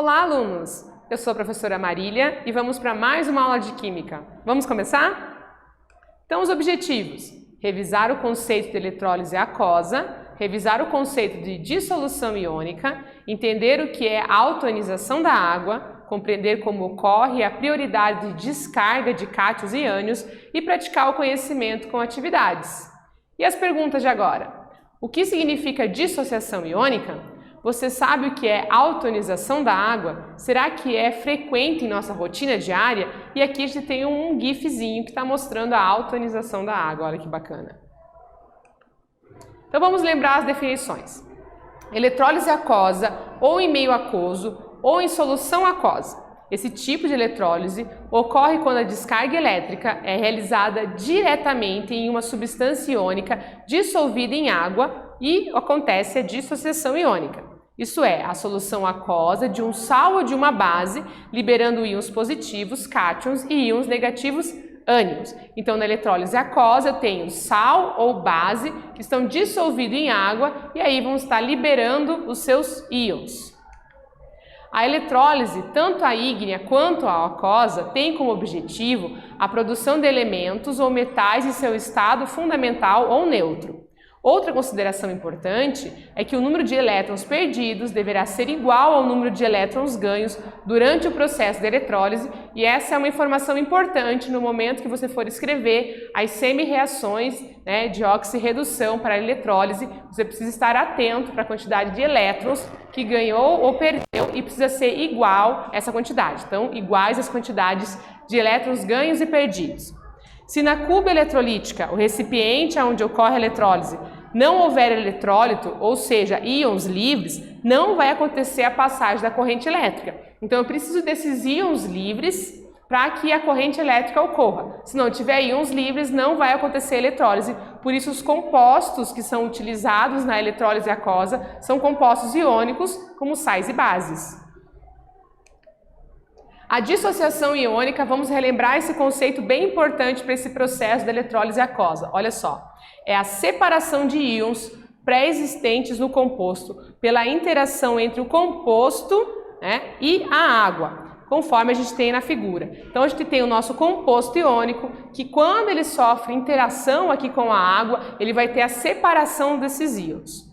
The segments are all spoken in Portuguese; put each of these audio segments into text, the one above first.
Olá, alunos! Eu sou a professora Marília e vamos para mais uma aula de Química. Vamos começar? Então, os objetivos: revisar o conceito de eletrólise aquosa, revisar o conceito de dissolução iônica, entender o que é a autoionização da água, compreender como ocorre a prioridade de descarga de cátions e ânions e praticar o conhecimento com atividades. E as perguntas de agora? O que significa dissociação iônica? Você sabe o que é autoionização da água? Será que é frequente em nossa rotina diária? E aqui a gente tem um gifzinho que está mostrando a autoionização da água. Olha que bacana. Então vamos lembrar as definições. Eletrólise aquosa, ou em meio aquoso, ou em solução aquosa. Esse tipo de eletrólise ocorre quando a descarga elétrica é realizada diretamente em uma substância iônica dissolvida em água e acontece a dissociação iônica. Isso é, a solução aquosa de um sal ou de uma base, liberando íons positivos, cátions, e íons negativos, ânions. Então, na eletrólise aquosa, eu tenho sal ou base que estão dissolvidos em água e aí vão estar liberando os seus íons. A eletrólise, tanto a ígnea quanto a aquosa, tem como objetivo a produção de elementos ou metais em seu estado fundamental ou neutro. Outra consideração importante é que o número de elétrons perdidos deverá ser igual ao número de elétrons ganhos durante o processo de eletrólise, e essa é uma informação importante no momento que você for escrever as semi-reações, de oxirredução para a eletrólise. Você precisa estar atento para a quantidade de elétrons que ganhou ou perdeu e precisa ser igual essa quantidade. Então, iguais as quantidades de elétrons ganhos e perdidos. Se na cuba eletrolítica, o recipiente onde ocorre a eletrólise, não houver eletrólito, ou seja, íons livres, não vai acontecer a passagem da corrente elétrica. Então eu preciso desses íons livres para que a corrente elétrica ocorra. Se não tiver íons livres, não vai acontecer eletrólise. Por isso os compostos que são utilizados na eletrólise aquosa são compostos iônicos, como sais e bases. A dissociação iônica, vamos relembrar esse conceito bem importante para esse processo da eletrólise aquosa. Olha só, é a separação de íons pré-existentes no composto pela interação entre o composto, e a água, conforme a gente tem na figura. Então a gente tem o nosso composto iônico, que quando ele sofre interação aqui com a água, ele vai ter a separação desses íons.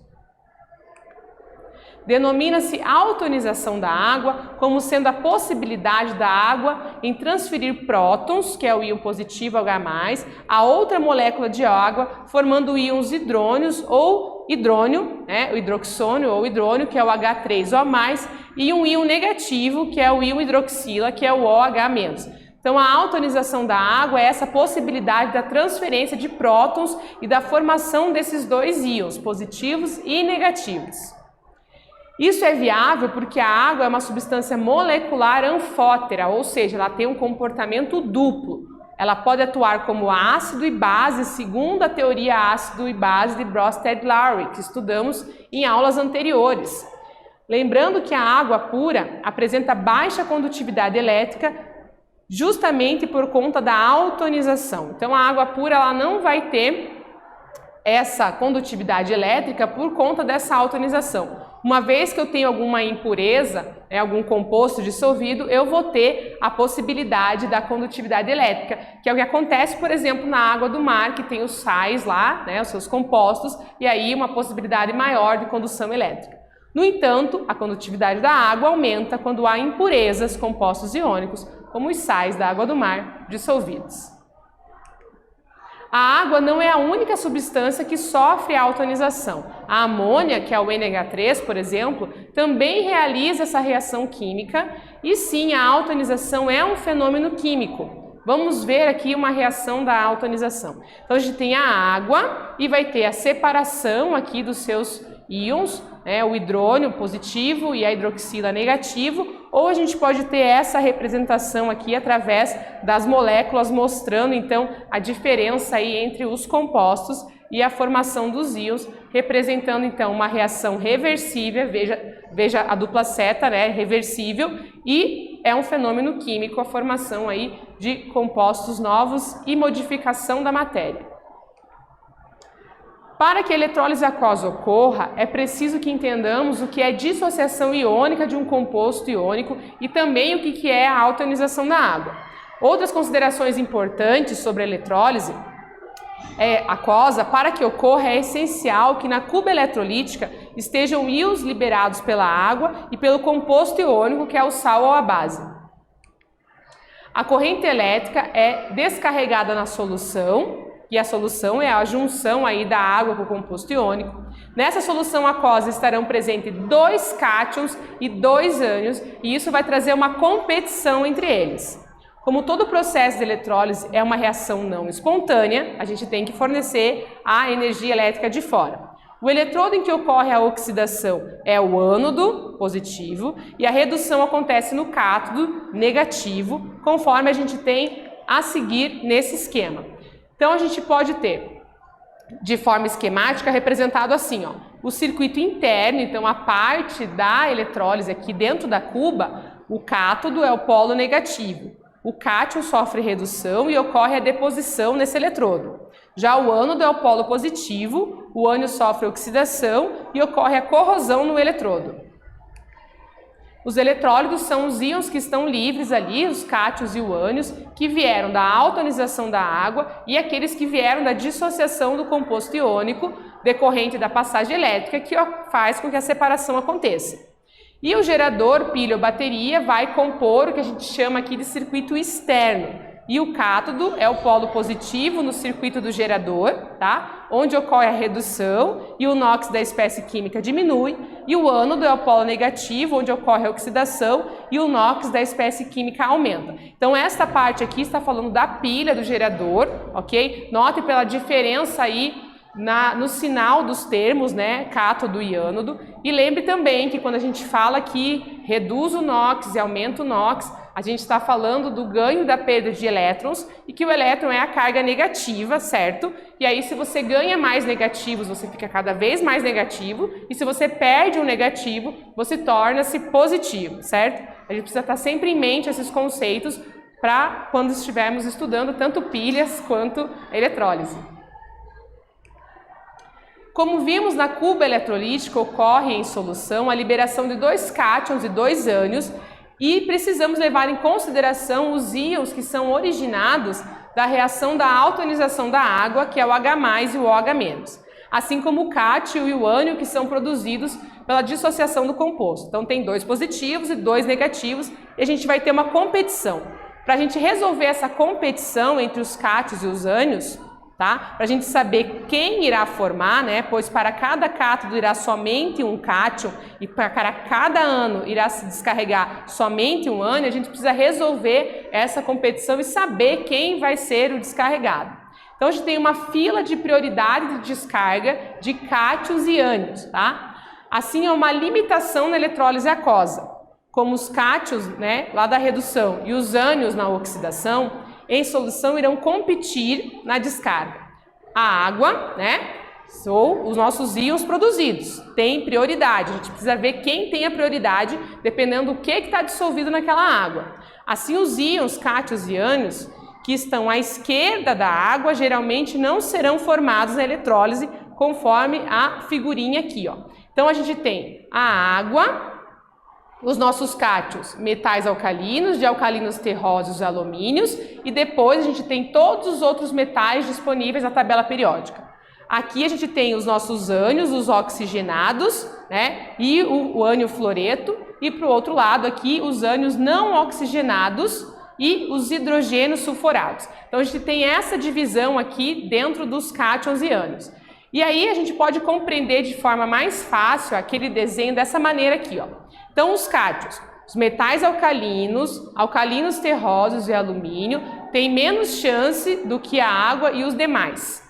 Denomina-se autoionização da água como sendo a possibilidade da água em transferir prótons, que é o íon positivo H+, a outra molécula de água, formando íons hidrônios ou hidrônio, o hidroxônio ou hidrônio, que é o H3O+, e um íon negativo, que é o íon hidroxila, que é o OH-. Então, a autoionização da água é essa possibilidade da transferência de prótons e da formação desses dois íons, positivos e negativos. Isso é viável porque a água é uma substância molecular anfótera, ou seja, ela tem um comportamento duplo. Ela pode atuar como ácido e base, segundo a teoria ácido e base de Bronsted-Lowry, que estudamos em aulas anteriores. Lembrando que a água pura apresenta baixa condutividade elétrica justamente por conta da autoionização. Então, a água pura ela não vai ter essa condutividade elétrica por conta dessa autoionização. Uma vez que eu tenho alguma impureza, algum composto dissolvido, eu vou ter a possibilidade da condutividade elétrica, que é o que acontece, por exemplo, na água do mar, que tem os sais lá, os seus compostos, e aí uma possibilidade maior de condução elétrica. No entanto, a condutividade da água aumenta quando há impurezas, compostos iônicos, como os sais da água do mar dissolvidos. A água não é a única substância que sofre autoionização. A amônia, que é o NH3, por exemplo, também realiza essa reação química e sim, a autoionização é um fenômeno químico. Vamos ver aqui uma reação da autoionização. Então a gente tem a água e vai ter a separação aqui dos seus íons, o hidrônio positivo e a hidroxila negativo, ou a gente pode ter essa representação aqui através das moléculas, mostrando então a diferença aí entre os compostos e a formação dos íons, representando então uma reação reversível, veja a dupla seta, reversível, e é um fenômeno químico a formação aí de compostos novos e modificação da matéria. Para que a eletrólise aquosa ocorra, é preciso que entendamos o que é dissociação iônica de um composto iônico e também o que é a autoionização da água. Outras considerações importantes sobre a eletrólise aquosa, para que ocorra, é essencial que na cuba eletrolítica estejam íons liberados pela água e pelo composto iônico, que é o sal ou a base. A corrente elétrica é descarregada na solução, e a solução é a junção aí da água com o composto iônico. Nessa solução aquosa estarão presentes 2 cátions e 2 ânions, e isso vai trazer uma competição entre eles. Como todo processo de eletrólise é uma reação não espontânea, a gente tem que fornecer a energia elétrica de fora. O eletrodo em que ocorre a oxidação é o ânodo, positivo, e a redução acontece no cátodo, negativo, conforme a gente tem a seguir nesse esquema. Então, a gente pode ter, de forma esquemática, representado assim, ó, o circuito interno, então a parte da eletrólise aqui dentro da cuba, o cátodo é o polo negativo. O cátion sofre redução e ocorre a deposição nesse eletrodo. Já o ânodo é o polo positivo, o ânion sofre oxidação e ocorre a corrosão no eletrodo. Os eletrólitos são os íons que estão livres ali, os cátions e os ânions, que vieram da autoionização da água e aqueles que vieram da dissociação do composto iônico decorrente da passagem elétrica, que faz com que a separação aconteça. E o gerador, pilha ou bateria vai compor o que a gente chama aqui de circuito externo. E o cátodo é o polo positivo no circuito do gerador, tá? Onde ocorre a redução e o NOx da espécie química diminui. E o ânodo é o polo negativo, onde ocorre a oxidação e o NOx da espécie química aumenta. Então, esta parte aqui está falando da pilha do gerador, ok? Note pela diferença aí no sinal dos termos, né, cátodo e ânodo. E lembre também que quando a gente fala que reduz o NOx e aumenta o NOx, a gente está falando do ganho da perda de elétrons e que o elétron é a carga negativa, certo? E aí, se você ganha mais negativos, você fica cada vez mais negativo, e se você perde um negativo, você torna-se positivo, certo? A gente precisa estar sempre em mente esses conceitos para quando estivermos estudando tanto pilhas quanto a eletrólise. Como vimos, na cuba eletrolítica ocorre em solução a liberação de 2 cátions e 2 ânions, e precisamos levar em consideração os íons que são originados da reação da autoionização da água, que é o H+ e o OH-, assim como o cátion e o ânion, que são produzidos pela dissociação do composto. Então, tem 2 positivos e 2 negativos, e a gente vai ter uma competição. Para a gente resolver essa competição entre os cátions e os ânions, tá? Para a gente saber quem irá formar, né? Pois para cada cátodo irá somente um cátion e para cada ânion irá se descarregar somente um ânion, a gente precisa resolver essa competição e saber quem vai ser o descarregado. Então, a gente tem uma fila de prioridade de descarga de cátions e ânions, tá? Assim, é uma limitação na eletrólise aquosa. Como os cátions, né, lá da redução, e os ânions na oxidação, em solução irão competir na descarga. A água, né, são os nossos íons produzidos, tem prioridade, a gente precisa ver quem tem a prioridade, dependendo do que está dissolvido naquela água. Assim, os íons, cátions e ânions, que estão à esquerda da água, geralmente não serão formados na eletrólise, conforme a figurinha aqui, ó. Então, a gente tem a água, os nossos cátions, metais alcalinos, de alcalinos terrosos e alumínios, e depois a gente tem todos os outros metais disponíveis na tabela periódica. Aqui a gente tem os nossos ânions, os oxigenados, né, e o ânion fluoreto, e para o outro lado aqui os ânions não oxigenados e os hidrogênios sulfurados. Então a gente tem essa divisão aqui dentro dos cátions e ânions. E aí a gente pode compreender de forma mais fácil aquele desenho dessa maneira aqui, ó. Então, os cátions, os metais alcalinos, alcalinos terrosos e alumínio, têm menos chance do que a água e os demais.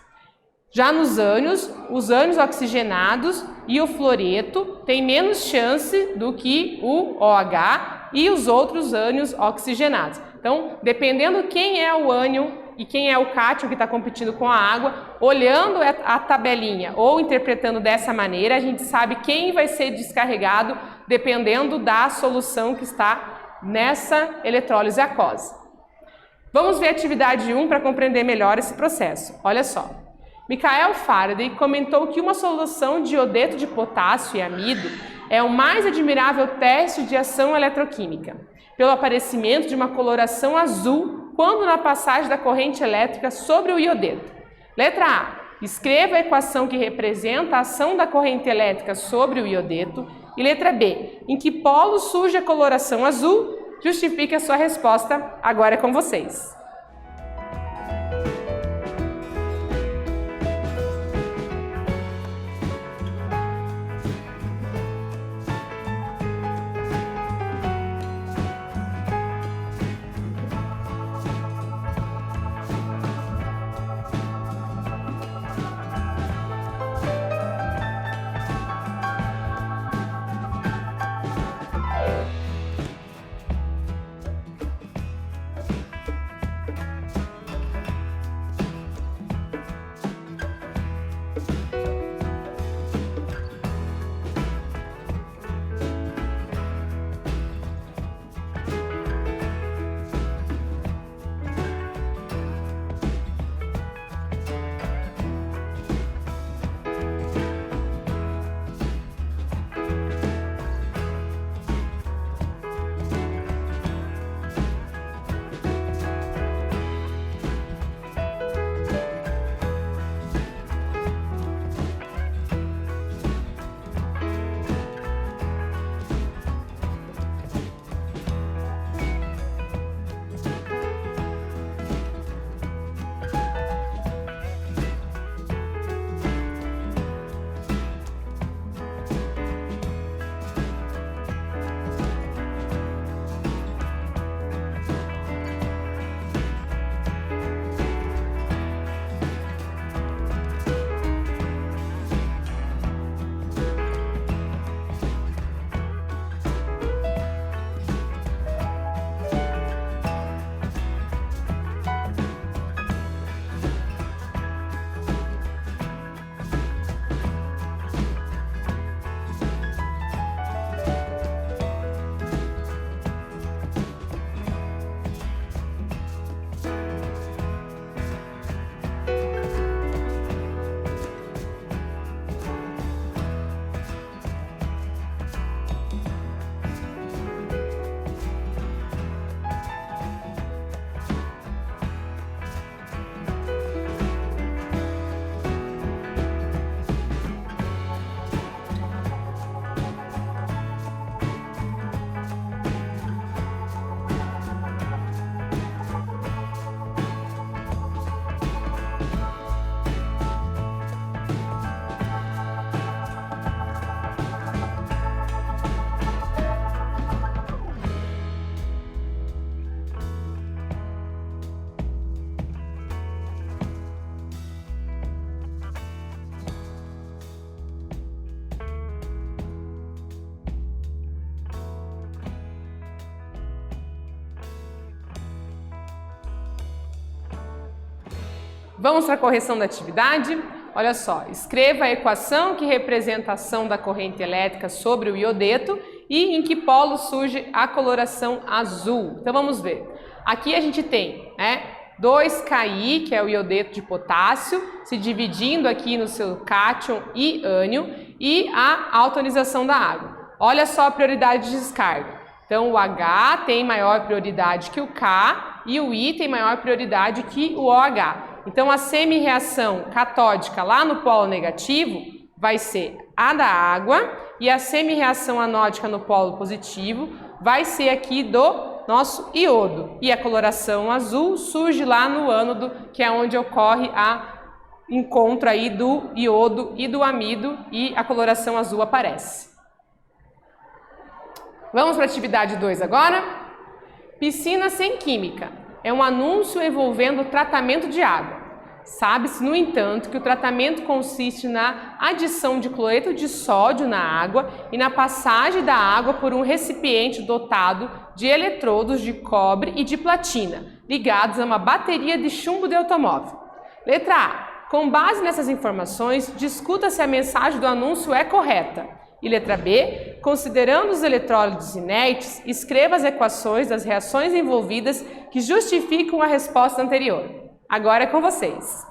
Já nos ânions, os ânions oxigenados e o fluoreto têm menos chance do que o OH e os outros ânions oxigenados. Então, dependendo quem é o ânion e quem é o cátion que está competindo com a água, olhando a tabelinha ou interpretando dessa maneira, a gente sabe quem vai ser descarregado dependendo da solução que está nessa eletrólise aquosa. Vamos ver a atividade 1 para compreender melhor esse processo. Olha só. Michael Faraday comentou que uma solução de iodeto de potássio e amido é o mais admirável teste de ação eletroquímica, pelo aparecimento de uma coloração azul quando na passagem da corrente elétrica sobre o iodeto. Letra A. Escreva a equação que representa a ação da corrente elétrica sobre o iodeto. E letra B. Em que polo surge a coloração azul? Justifique a sua resposta. Agora é com vocês. Vamos para a correção da atividade? Olha só, escreva a equação que representa a ação da corrente elétrica sobre o iodeto e em que polo surge a coloração azul. Então vamos ver. Aqui a gente tem 2Ki, que é o iodeto de potássio, se dividindo aqui no seu cátion e ânion, e a altonização da água. Olha só a prioridade de descarga. Então o H tem maior prioridade que o K e o I tem maior prioridade que o OH. Então a semi-reação catódica lá no polo negativo vai ser a da água e a semi-reação anódica no polo positivo vai ser aqui do nosso iodo. E a coloração azul surge lá no ânodo, que é onde ocorre a encontro aí do iodo e do amido e a coloração azul aparece. Vamos para a atividade 2 agora? Piscina sem química. É um anúncio envolvendo o tratamento de água. Sabe-se, no entanto, que o tratamento consiste na adição de cloreto de sódio na água e na passagem da água por um recipiente dotado de eletrodos de cobre e de platina, ligados a uma bateria de chumbo de automóvel. Letra A. Com base nessas informações, discuta se a mensagem do anúncio é correta. E letra B, considerando os eletrólitos inertes, escreva as equações das reações envolvidas que justificam a resposta anterior. Agora é com vocês.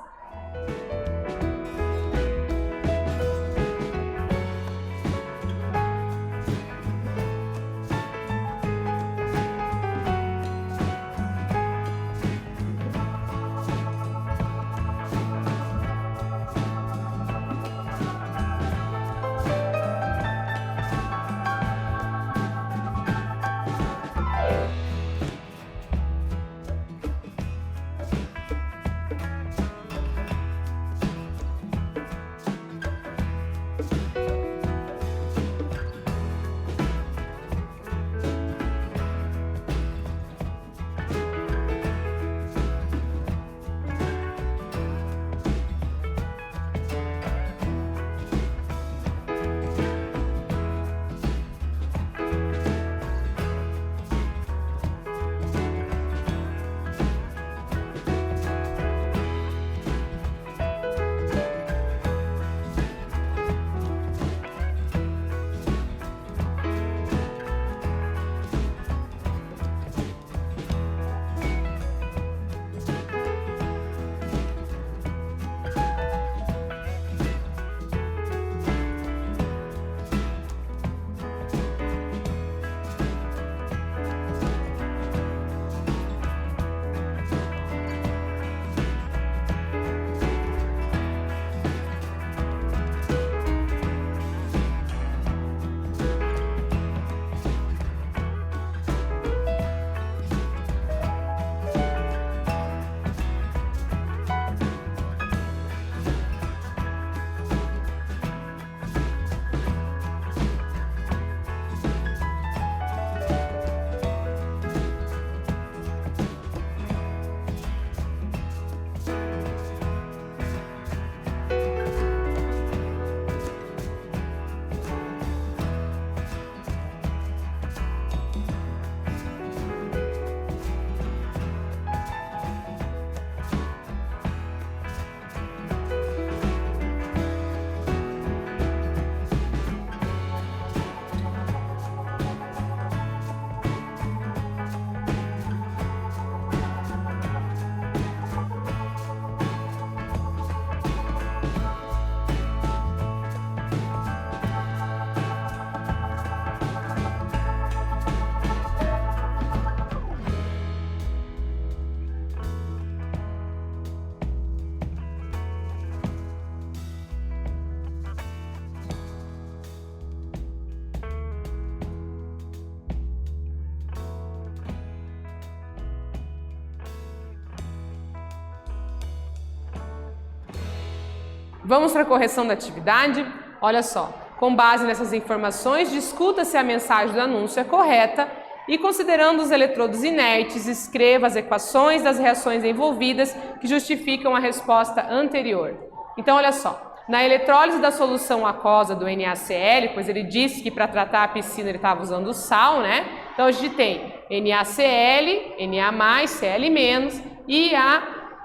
Vamos para a correção da atividade? Olha só, com base nessas informações, discuta se a mensagem do anúncio é correta e, considerando os eletrodos inertes, escreva as equações das reações envolvidas que justificam a resposta anterior. Então, olha só. Na eletrólise da solução aquosa do NaCl, pois ele disse que para tratar a piscina ele estava usando sal, né? Então a gente tem NaCl, Na+, Cl- e a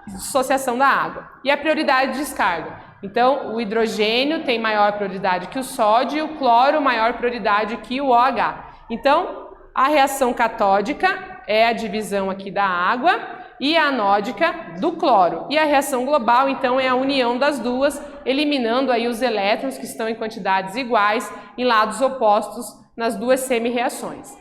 dissociação da água. E a prioridade de descarga. Então o hidrogênio tem maior prioridade que o sódio e o cloro maior prioridade que o OH. Então a reação catódica é a divisão aqui da água e a anódica do cloro. E a reação global, então, é a união das duas, eliminando aí os elétrons que estão em quantidades iguais em lados opostos nas duas semi-reações.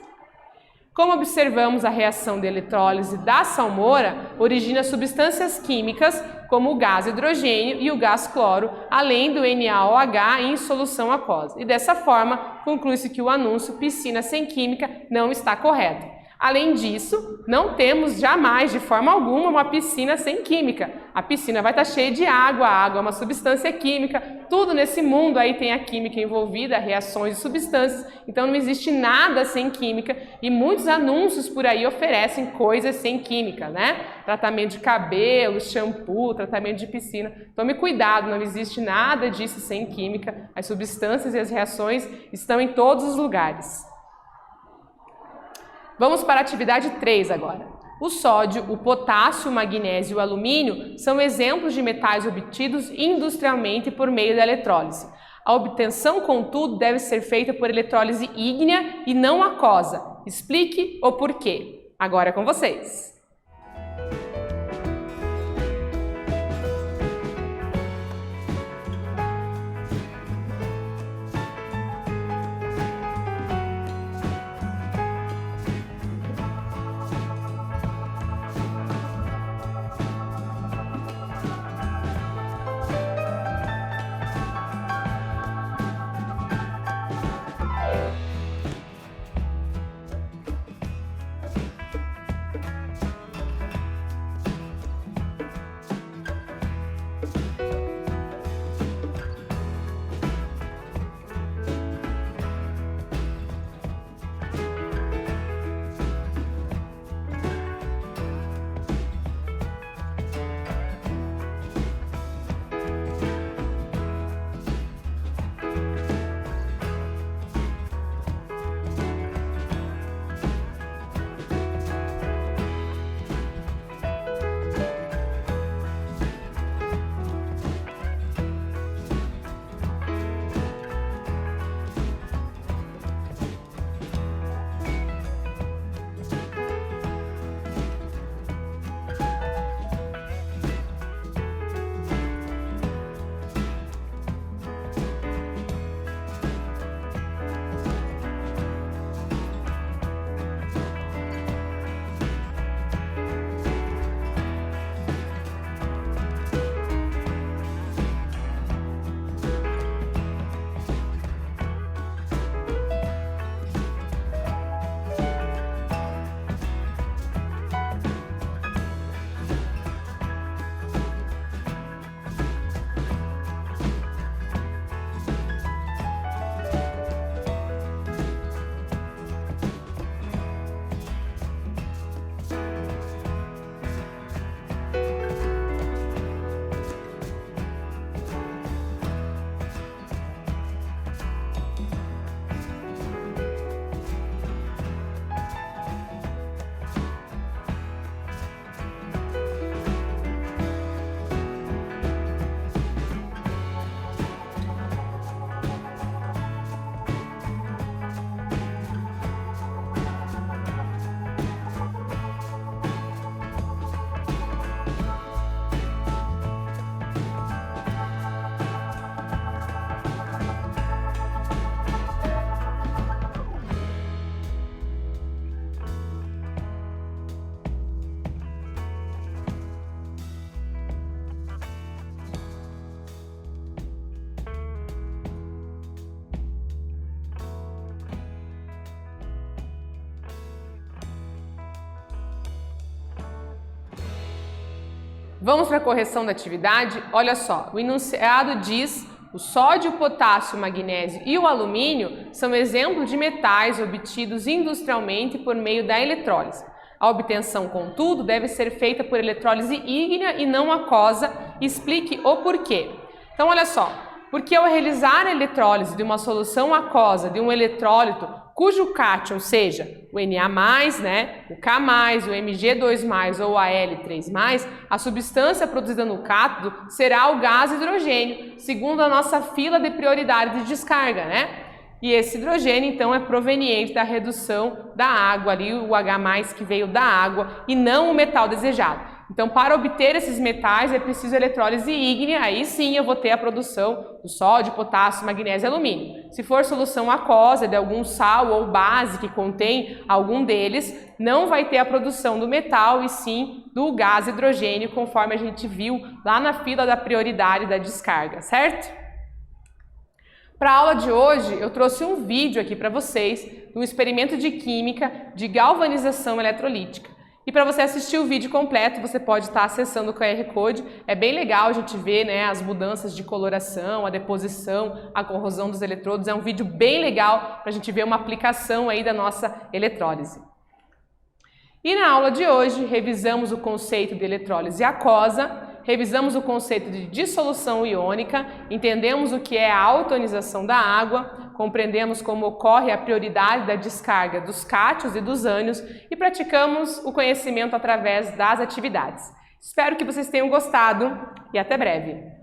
Como observamos, a reação de eletrólise da salmoura origina substâncias químicas como o gás hidrogênio e o gás cloro, além do NaOH em solução aquosa. E dessa forma, conclui-se que o anúncio piscina sem química não está correto. Além disso, não temos jamais, de forma alguma, uma piscina sem química. A piscina vai estar cheia de água, a água é uma substância química, tudo nesse mundo aí tem a química envolvida, reações de substâncias, então não existe nada sem química e muitos anúncios por aí oferecem coisas sem química, né? Tratamento de cabelo, shampoo, tratamento de piscina. Tome cuidado, não existe nada disso sem química, as substâncias e as reações estão em todos os lugares. Vamos para a atividade 3 agora. O sódio, o potássio, o magnésio e o alumínio são exemplos de metais obtidos industrialmente por meio da eletrólise. A obtenção, contudo, deve ser feita por eletrólise ígnea e não aquosa. Explique o porquê. Agora é com vocês. Vamos para a correção da atividade? Olha só, o enunciado diz: o sódio, o potássio, o magnésio e o alumínio são exemplos de metais obtidos industrialmente por meio da eletrólise. A obtenção, contudo, deve ser feita por eletrólise ígnea e não aquosa. Explique o porquê. Então, olha só, porque ao realizar a eletrólise de uma solução aquosa de um eletrólito cujo cátion seja o Na+, né, o K+, o Mg2+, ou a Al3+, a substância produzida no cátodo será o gás hidrogênio, segundo a nossa fila de prioridade de descarga, né? E esse hidrogênio, então, é proveniente da redução da água ali, o H+, que veio da água, e não o metal desejado. Então, para obter esses metais, é preciso eletrólise ígnea, aí sim eu vou ter a produção do sódio, potássio, magnésio e alumínio. Se for solução aquosa de algum sal ou base que contém algum deles, não vai ter a produção do metal e sim do gás hidrogênio, conforme a gente viu lá na fila da prioridade da descarga, certo? Para a aula de hoje, eu trouxe um vídeo aqui para vocês de um experimento de química de galvanização eletrolítica. E para você assistir o vídeo completo, você pode estar acessando o QR Code. É bem legal a gente ver, né, as mudanças de coloração, a deposição, a corrosão dos eletrodos. É um vídeo bem legal para a gente ver uma aplicação aí da nossa eletrólise. E na aula de hoje, revisamos o conceito de eletrólise aquosa, revisamos o conceito de dissolução iônica, entendemos o que é a autonização da água, compreendemos como ocorre a prioridade da descarga dos cátions e dos ânions e praticamos o conhecimento através das atividades. Espero que vocês tenham gostado e até breve!